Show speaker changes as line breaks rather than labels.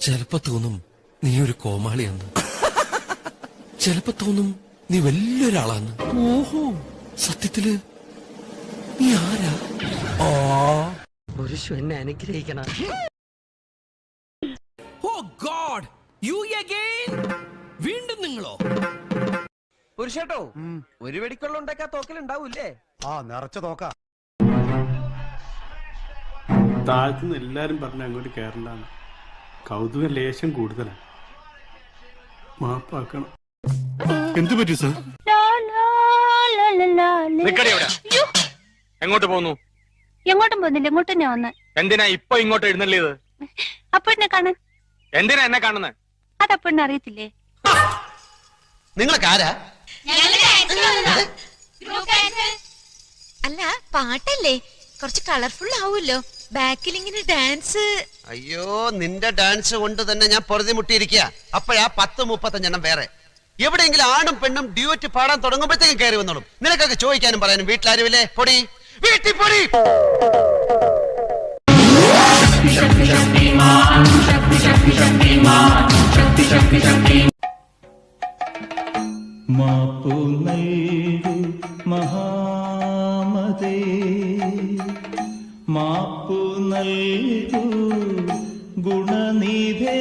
ചിലപ്പോ തോന്നും നീ ഒരു കോമാളിയാന്ന്, ചിലപ്പോ തോന്നും നീ വലിയൊരാളാന്ന്. ഓഹോ, സത്യത്തില് നീ ആരാ?
പുരുഷ എന്നെ അനുഗ്രഹിക്കണം.
ഓ ഗോഡ്, യു അഗൈൻ? വീണ്ടും നിങ്ങളോ?
പുരുഷേട്ടോ, ഒരു വെടിക്കൊള്ള ഉണ്ടാക്കാ തോക്കലുണ്ടാവൂല്ലേ?
നിറച്ച തോക്ക.
താഴത്തുനിന്ന് എല്ലാരും പറഞ്ഞ അങ്ങോട്ട് കയറണ്ടാണ്. കൗതുക ലേശം കൂടുതലാണ്. മാപ്പാക്കണം.
എന്തു പറ്റി സാർ?
എങ്ങോട്ട് പോന്നു?
എങ്ങോട്ടും പോകുന്നില്ല, ഇങ്ങോട്ട് തന്നെ വന്ന്.
എന്തിനാ ഇപ്പൊ ഇങ്ങോട്ട് എഴുന്നള്ളിയത്?
അപ്പഴിനെ കാണാൻ.
എന്തിനാ എന്നെ കാണുന്നത്?
അതപ്പഴിനെ അറിയത്തില്ലേ?
നിങ്ങളൊക്കെ ആരാ?
അല്ല, പാട്ടല്ലേ, കുറച്ച് കളർഫുൾ ആവുമല്ലോ. ബാക്കിൽ ഇങ്ങനെ ഡാൻസ്.
അയ്യോ, നിന്റെ ഡാൻസ് കൊണ്ട് തന്നെ ഞാൻ പൊറുതി മുട്ടിയിരിക്കുക. അപ്പോഴാ 10-35 വേറെ. എവിടെയെങ്കിലും ആണും പെണ്ണും ഡ്യൂറ്റ് പാടാൻ തുടങ്ങുമ്പോഴത്തേക്കും കയറി വന്നോളും. നിനക്കൊക്കെ ചോദിക്കാനും പറയാനും വീട്ടിലാരുമില്ലേ? പൊടി വീട്ടിൽ പൊടി.
മാപ്പു നൽകു മഹാമതേ, മാപ്പു നൽകു ഗുണനിധേ.